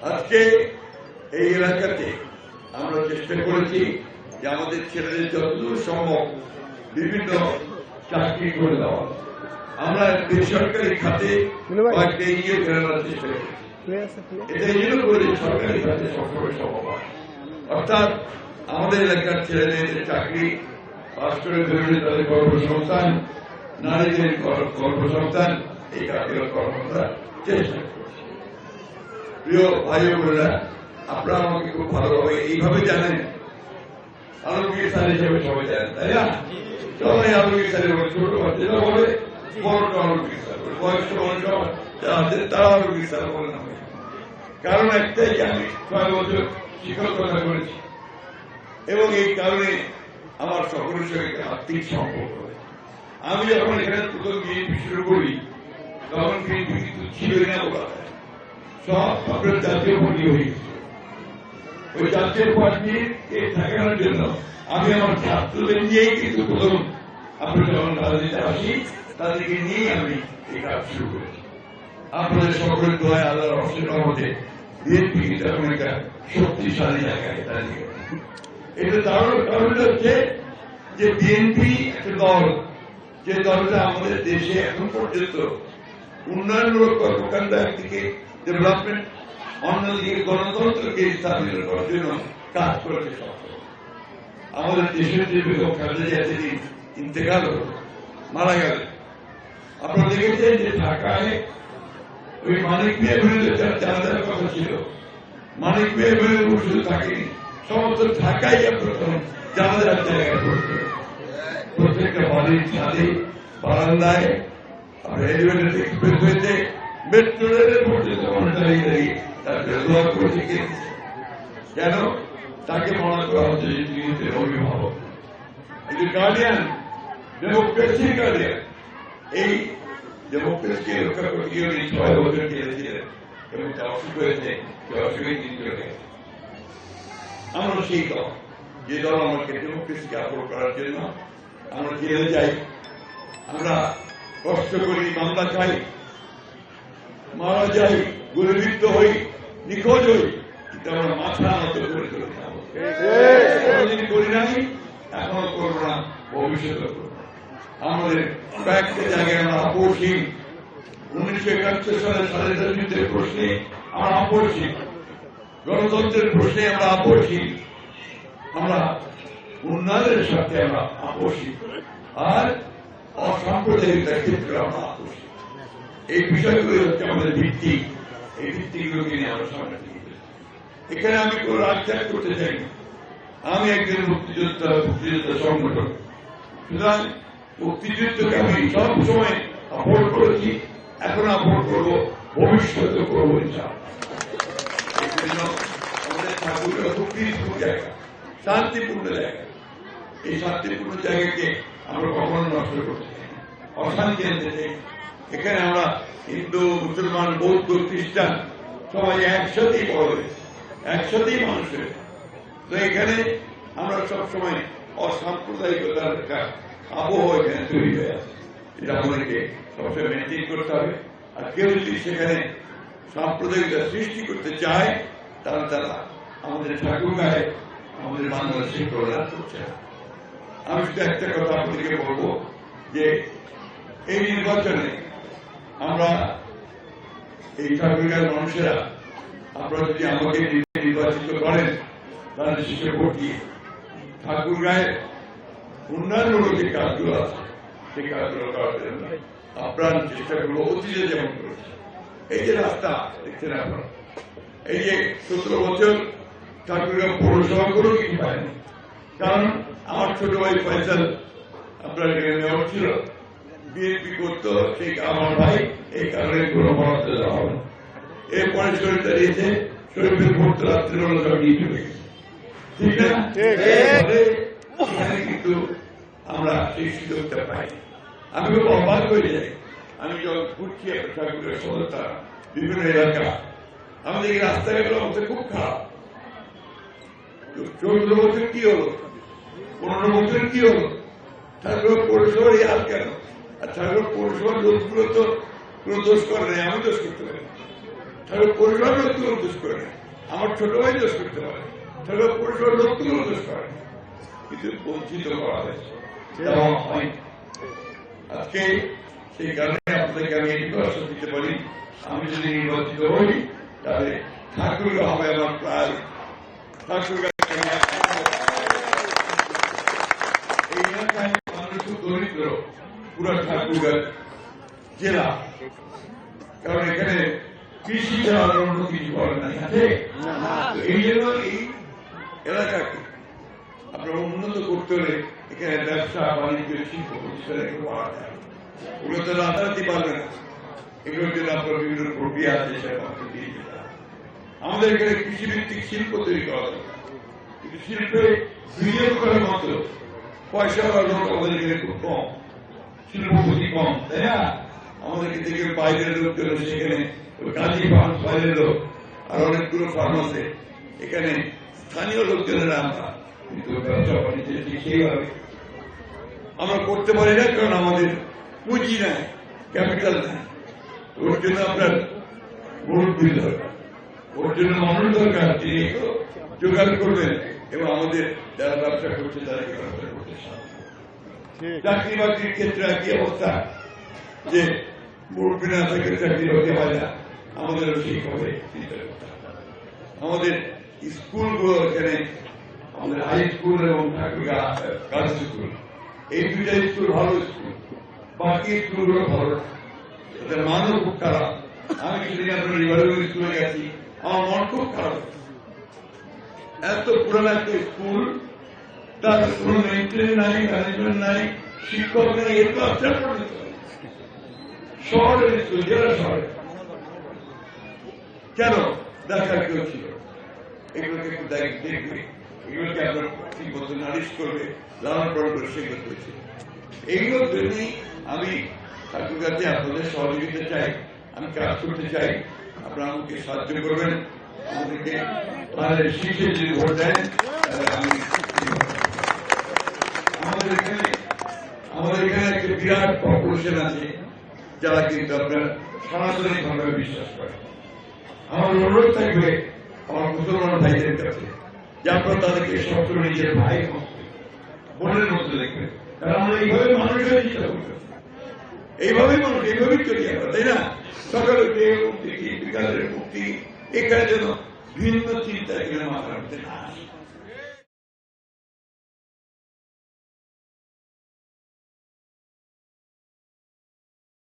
আজকে এই এলাকাতে আমরা চেষ্টা করেছি যে আমাদের ছেলেদের যতদূর সম্ভব বিভিন্ন চাকরি করে দেওয়া। আমরা বেসরকারি খাতে কয়েকটা এগিয়ে ফেরানোর চেষ্টা করেছি। এটা এই জন্য করে সরকারি খাতে সবসময় সম্ভব হয়। অর্থাৎ আমাদের এলাকার ছেলেদের চাকরি পাশ করে বেরোলে তাদের কর্মসংস্থান, নারীদের কর্মসংস্থান, এই কাজগুলো করার আমরা চেষ্টা করছি। প্রিয় ভাই বোনেরা, আপনারা আমাকে খুব ভালোভাবে এইভাবে জানেন, আলমগীর স্যার হিসেবে সবাই জানেন, তাই না? সবাই আলমগীর স্যারের ছোট বাচ্চারা বলে, বড়টা আলমগীর স্যার বলে, বয়স্ক মানুষ আছে তারা আলমগীর স্যার বলে না। কারণ একটাই যে আমি 6 বছর শিক্ষকতা করেছি এবং এই কারণে আমার সকলের সঙ্গে আর্থিক সম্পর্ক রয়েছে। আমি যখন এখানে প্রথম বিএনপি শুরু করি তখন বিএনপি কিন্তু ছিলই না বলা যায়, সব আপনার জাতীয় পার্টি হয়ে গেছে। ওই জাতীয় পার্টিকে ঠেকানোর জন্য আমি আমার ছাত্রদের নিয়েই কিন্তু প্রথম আপনার যখন রাজনীতিতে আসি তাদেরকে নিয়েই আমি এই কাজ শুরু করেছি। আপনাদের সকলের দোয়ায় আল্লাহর অসীম রহমতে বিএনপি কিন্তু এখন একটা শক্তিশালী জায়গায় দাঁড়িয়ে গেছে। এটা দাঁড়ানোর কারণ হচ্ছে যে বিএনপি একটা দল, যে দলটা আমাদের দেশে এখন পর্যন্ত উন্নয়নমূলক কর্মকাণ্ড একদিকে, ডেভেলপমেন্ট অন্যদিকে, গণতন্ত্রকে স্থাপিত করার জন্য কাজ করেছে সফল। আমাদের দেশের যে বেগম খালেদা জিয়া সেদিন ইন্তেকাল হল, মারা গেল। আপনারা দেখেছেন যে ঢাকায় ওই মানিক মিয়া বিরুদ্ধে জানাজার কথা ছিল, মানিক মিয়া বিরুদ্ধে শুধু থাকেনি, সমস্ত ঢাকায় প্রথম জানাজার জায়গায় পড়ছে। প্রত্যেকটা বাড়ির ছাদে, বারান্দায়, এলিভেটেড এক্সপ্রেস হয়েছে, মেট্রো রেলের পর্যন্ত মানুষ দাঁড়িয়ে দাঁড়িয়ে তার দোয়া করেছে। কেন? তাকে মনে করা হচ্ছে যে তিনি অভিভাবক, একটি গার্ডিয়ান, ডেমোক্রেসির গার্ডিয়ান। এই ডেমোক্রেসিকে রক্ষা করতে গিয়ে 6 বছর খেলেছিলেন এবং তা অসুখ হয়েছে, অসুখে তিনি চলে গেছে। আমরা সেই দল, যে দল আমাকে ডেমোক্রেসিকে আপলোড করার জন্য আমরা জেলে যাই, আমরা কষ্ট করি, মামলা খাই, মারা যাই, গুলিবিদ্ধ হই, নিখোঁজ হই, কিন্তু আমরা মাথা নত করে চলে যাবো। কোনদিন করি নাই, এখনো করবো না, ভবিষ্যতে করবো। আমাদের কয়েকটা জায়গায় আমরা আপসহীন। 1971 সালের স্বাধীনতা যুদ্ধের প্রশ্নে আমরা আপসহীন, গণতন্ত্রের প্রশ্নে আমরা আপসহীন, আমরা উন্নয়নের সাথে আমরা আপসহীন, আর অসাম্প্রদায়িকতার ক্ষেত্রে আমরা আপসহীন। এই বিষয়গুলি হচ্ছে আমাদের ভিত্তি। এই ভিত্তিগুলোকে নিয়ে আমরা সামনে দিকে এখানে আমি কোন রাজত্যাগ করতে চাই না। আমি একজন মুক্তিযোদ্ধা সংগঠন, সুতরাং মুক্তিযুদ্ধকে আমি সবসময় আপোর্ট করেছি, এখন আপোর্ট করবো, ভবিষ্যতে করবো ইনশাআল্লাহ। আমাদের ঠাকুরের খুব পিসফুল জায়গা, শান্তিপূর্ণ জায়গা। এই শান্তিপূর্ণ জায়গাকে আমরা কখনো নষ্ট করতে চাই, অশান্তি আনতে চাই। এখানে আমরা হিন্দু, মুসলমান, বৌদ্ধ, খ্রিস্টান সবাই একসাথেই বড় হয়েছে, একসাথেই মানুষ হয়েছে। তো এখানে আমরা সবসময় অসাম্প্রদায়িকতার একটা আবহাওয়া এখানে তৈরি হয়ে আছে, এটা আমাদেরকে সবসময় মেনটেন করতে হবে। আর কেউ যদি সেখানে সাম্প্রদায়িকতা সৃষ্টি করতে চায় তাহলে তারা আমাদের ঠাকুরগাঁয়ে, আমাদের বাংলাদেশে কল্যাণ করছে। আমি শুধু একটা কথা আপনাদেরকে বলবো যে এই নির্বাচনে আমরা এই ঠাকুরগাঁয়ের মানুষেরা, আপনারা যদি আমাকে নির্বাচিত করেন তাহলে শেষে ভোট দিয়ে ঠাকুরগাঁয়ের উন্নয়নমূলক যে কাজগুলো আছে সেই কাজগুলো করার জন্য আপ্রাণ চেষ্টা করবো, অতীতে যেমন করেছে। এই যে রাস্তা দেখছেন আপনারা, এই যে 17 বছর ঠাকুরগাঁও পৌরসভা কোনো কিছু পায়নি, কারণ আমার ছোট ভাই ফয়সাল আপনার মেয়র ছিল, বিএনপি করতো, সেই আমার ভাই, এই কারণে কোনো বরাদ্দ দেওয়া হবে না। এরপরে শরীর দাঁড়িয়েছে, শরীফের ভোট রাত্রিবেলা সব নিয়ে চলে গেছে, ঠিক না? এখানে কিন্তু আমরা সেই সুযোগটা পাই। আমি খুব অবাক হয়ে যাই, আমি যখন ঘুরছি ঠাকুরের সদরটা বিভিন্ন এলাকা, আমাদের এই রাস্তাঘাটের অবস্থা খুব খারাপ। 14 বছর কি হলো, 15 বছর কি হলো, ঠাকুর পৌরসভার এই হাল কেন? আর ঠাকুর পৌরসভার লোকগুলো তো কোনো দোষ করে নাই, আমি দোষ করতে পারি। তাহলে পরিবার লোকগুলো দোষ করে না, আমার ছোট ভাই দোষ করতে পারে, তাহলে পরিবার লোকগুলো দোষ করে, কিন্তু বঞ্চিত করা হয়েছে, দেওয়া হয়। আজকে সেই কারণে আপনাদেরকে আমি এটুকু আশ্বাস দিতে পারি, আমি যদি নির্বাচিত হই তাহলে ঠাকুরগাঁ হবে আমার প্রায় ঠাকুরগাঁ এই এলাকায় মানুষ খুব দরিদ্র, পুরো ঠাকুরগাঁ জেলা, কারণ এখানে কৃষি ছাড়া অন্য কিছু করে নাই আছে। এই জন্য এই এলাকাকে আপনার উন্নত করতে হলে এখানে ব্যবসা বাণিজ্য শিল্প প্রতিষ্ঠানে পাওয়া যায়, ওগুলো তো রাতারাতি পারবে না, এগুলোর জন্য আপনার বিভিন্ন প্রক্রিয়া আছে, সেটা দিয়ে যেতে হবে। আমাদের এখানে কৃষিভিত্তিক শিল্প তৈরি করা দরকার, কিন্তু শিল্পে বিনিয়োগ করার মতো পয়সা লোক আমাদের এখানে খুব কম, শিল্পপতি কম, তাই না? আমাদেরকে থেকে বাইরের লোকজন সেখানে গাজী ফার্ম বাইরের লোক, আর অনেকগুলো ফার্ম আছে, এখানে স্থানীয় লোকজনেরা আমরা কিন্তু ব্যবসা বাণিজ্য সেইভাবে আমরা করতে পারি না, কারণ আমাদের পুঁজি নাই, ক্যাপিটাল নাই। ওর জন্য আপনার মুরব্বী দরকার, ওর জন্য মানুষ দরকার, তিনি জোগাড় করবেন এবং আমাদের যারা ব্যবসা করছে তাদেরকে ব্যবসা করতে সাহায্য। চাকরি বাকরির ক্ষেত্রে একই অবস্থা, যে মুরব্বী না থাকে চাকরি বাকরি হয় না, আমাদেরও সেইভাবে চিন্তা করতে হবে। আমাদের স্কুলগুলো এখানে, আমাদের হাই স্কুল এবং ঠাকুরগাঁ গার্লস স্কুল, এই দুইটা স্কুল ভালো স্কুল, বাকি স্কুলগুলো ভালো না, তাদের মানও খুব খারাপ। আমি সেদিন আপনার রিভারেবল স্কুলে গেছি, আমার মন খুব খারাপ। এত পুরানো একটা স্কুল, তার কোন মেনটেন নাই, ম্যানেজমেন্ট নাই, শিক্ষক নেই, এর তো আশ্চর্য শহরের স্কুল, জেলা শহরে কেন দেখার কেউ ছিল? এগুলোকে একটু দেখবে, এগুলোকে আপনার ঠিক মতো নালিশ করবে, লালন পালন করে সেগুলো করেছে। এইগুলোর জন্যই আমি ঠাকুরগাঁতে আপনাদের সহযোগিতা চাই, আমি কাজ করতে চাই, আপনারা আমাকে সাহায্য করবেন, আমাদেরকে শীর্ষে যদি ভোট দেন তাহলে আমাদের এখানে একটা বিরাট পপুলেশন আছে যারা কিন্তু আপনার সনাতনী ভাবে বিশ্বাস করে। আমার অনুরোধ থাকবে আমার মুসলমান ভাইদের কাছে যে আপনারা তাদেরকে সবসময় নিজের ভাইয়ের মতো, বোনের মতো দেখবেন, কারণ আমরা এইভাবে মানুষের চিন্তা করতে, এইভাবেই মানুষ, এইভাবেই চলি আমরা, তাই না? সকালে মুক্তি, বিকালের মুক্তি, এখানে যেন ভিন্ন চিন্তা এখানে মাথার মধ্যে না আসে।